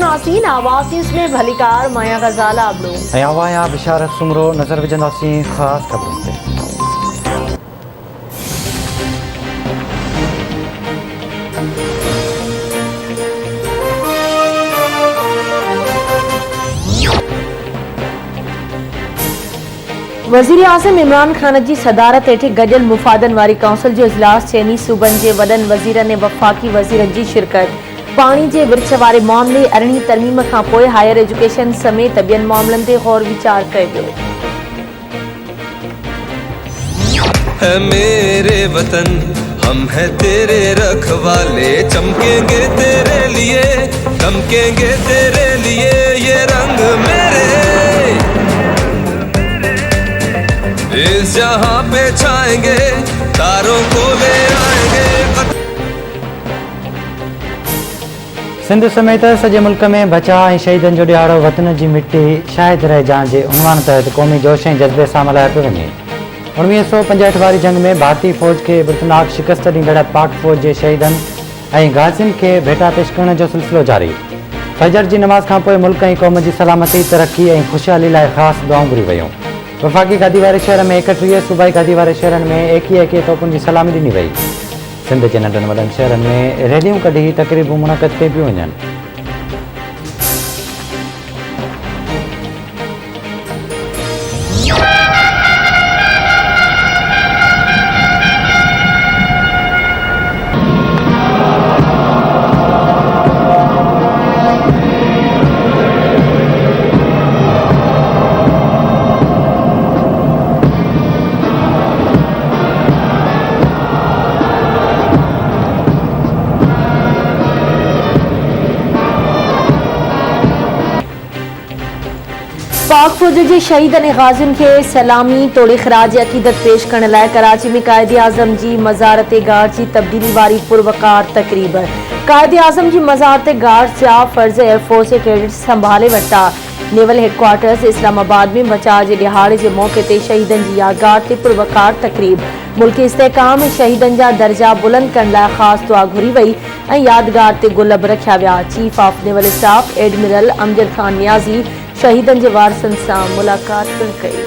नाज़रीन आवाज़ में भलीकार माया गज़ाला अबड़ो आवाया बिशारत सुमरो नज़र विझंदासीं ख़ासि ख़बरुनि ते। वज़ीर आज़म इमरान ख़ान जी सदारत हेठि गॾियल मुफ़ादन वारी काउंसिल जो इजलास चइनी सूबनि जे वॾनि वज़ीरनि ऐं वफ़ाक़ी वज़ीरनि जी शिरकत। पाणी जे विर्छ वारे मामले 18 तरमीम खां पोइ हायर एजुकेशन समेत ॿियनि मामलनि ते गौर वीचार कयो वियो। है मेरे वतन हम है तेरे रखवाले, चमकेंगे तेरे लिए दमकेंगे तेरे लिए, ये रंग मेरे इस जहां पे छाएंगे, तारों को ले आएंगे। सिंध समेत सॼे मुल्क में बचा ऐं शहीदनि जो ॾियारो वतन जी मिट्टी शाहिद रहिजान जे उनवान तहत क़ौमी जोश ऐं जज़्बे सां मल्हायो पियो वञे। 1965 वारी जंग में भारतीय फ़ौज खे बिर्तनाक शिकस्त ॾींदड़ पाक फ़ौज जे शहीदनि ऐं गाज़ियुनि खे भेटा पेश करण जो सिलसिलो जारी। फजर जी नमाज़ खां पोइ मुल्क ऐं क़ौम जी सलामती, तरक़ी ऐं ख़ुशहाली लाइ ख़ासि दुआऊं घुरी वयूं। वफ़ाक़ी गादी वारे शहर में 31, सूबाई गादी वारे शहरनि में 21 तोपुनि जी सलामी ॾिनी वई। सिंध जे नंढनि वॾनि शहरनि में रैलियूं कढी तक़रीबूं मुनक़द कयूं पियूं वञनि। पाक फ़ौज जे शहीदनि ऐं गाज़ियुनि खे सलामी तोड़े ख़राज अक़ीदत पेश करण लाइ कराची में क़ाइद आज़म जी मज़ारत गार्ड जी तब्दीली वारी पुरवकार तक़रीब। क़ाइद आज़म जी मज़ारत गार्ड जा फ़र्ज़ एयरफोर्स जे कैडेट्स संभाले वरिता। नेवल हेडक्वार्टर्स इस्लामाबाद में बचाव जे ॾिहाड़े जे मौक़े ते शहीदनि जी यादगार ते पुरवकार तक़रीब। मुल्की इस्तेहकाम ऐं शहीदनि जा दर्जा बुलंद करण लाइ ख़ासि दुआ घुरी वई ऐं यादगार ते गुल बि रखिया विया। Chief of naval staff admiral Amjad Khan Niazi शहीदनि जे वारसनि सां मुलाक़ात पिणु कई।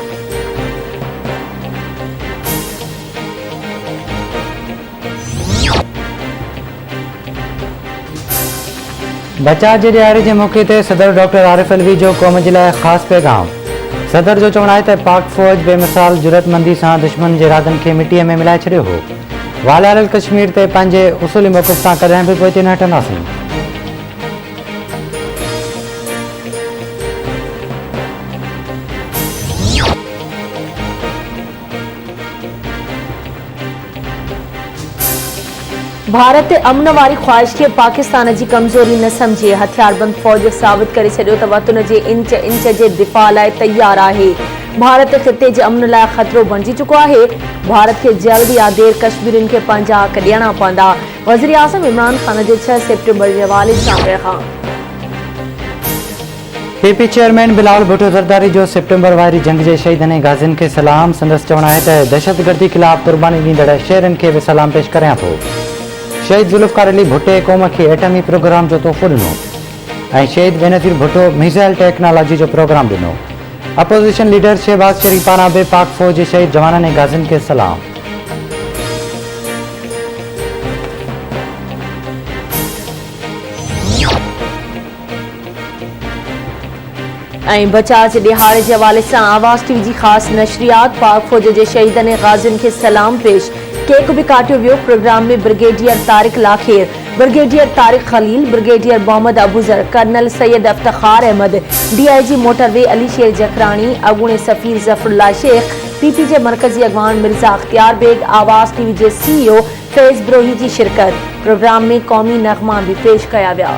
बचाव जे ॾियारे जे मौक़े ते सदर डॉक्टर आरिफ अलवी जो क़ौम जे लाइ ख़ासि पैगाम। सदर जो चवणु आहे त पाक फ़ौज बेमिसाल जुरतमंदी सां दुश्मन जे इरादनि खे मिटीअ में मिलाए छॾियो हो। वालियारल कश्मीर ते पंहिंजे उसूली मौक़िफ़ सां कॾहिं बि पोइते न हटंदासीं। भारत अमन वारी ख्वाहिश के पाकिस्तान की कमजोरी न समझे। हथियारबंद फौज साबित करे छॾियो त वतन जे इंच इंच जे दिफ़ा लाइ तैयार आहे। भारत ख़िते जे अमन लाइ ख़तरो बणिजी चुको आहे। भारत के जल्द या देर कश्मीरियुनि खे पंहिंजा हक़ ॾियणा पवंदा। वज़ीर आज़म इमरान ख़ान जे 6 सेप्टेम्बर जे हवाले सां पैगाम। पीपी चेयरमैन बिलावल भुट्टो ज़रदारी जो सेप्टेम्बर वारी जंग जे शहीदनि ऐं गाज़ियुनि खे सलाम। संदसि चवणु आहे त दहशतगर्दी ख़िलाफ़ कुर्बानी ॾींदड़ शहरनि खे बि सलाम पेश करियां थो। शहीद ज़ुल्फ़कार अली भुट्टे क़ौम खे एटमी प्रोग्राम जो तोहफ़ो ॾिनो ऐं शहीद बेनज़ीर भुट्टो मिसाइल टेक्नोलॉजी जो प्रोग्राम ॾिनो। अपोज़िशन लीडर शहबाज़ शरीफ़ पारां बि पाक फ़ौज जे शहीद जवाननि ऐं गाज़ियुनि खे सलाम। ऐं बचाव जे ॾिहाड़े जे हवाले सां आवाज़ टीवी जी ख़ासि नशरियात। पाक फ़ौज जे शहीदनि ऐं गाज़ियुनि खे सलाम पेश। केक भी काटियो वियो। प्रोग्राम में brigadier Tariq Lakher, brigadier Tariq Khalil, brigadier Mohammad Abuzar, colonel Syed Iftikhar Ahmed, DIG motorway Ali Sher Jakhrani, अगूणे सफ़ीर ज़फ़रुल्लाह शेख, PP जे मरकज़ी अगवान मिर्ज़ा अख्तियार बेग, आवाज़ टीवी जे CEO फैज़ ब्रोही जी शिरकत। प्रोग्राम में क़ौमी नग़मा भी पेश कया विया।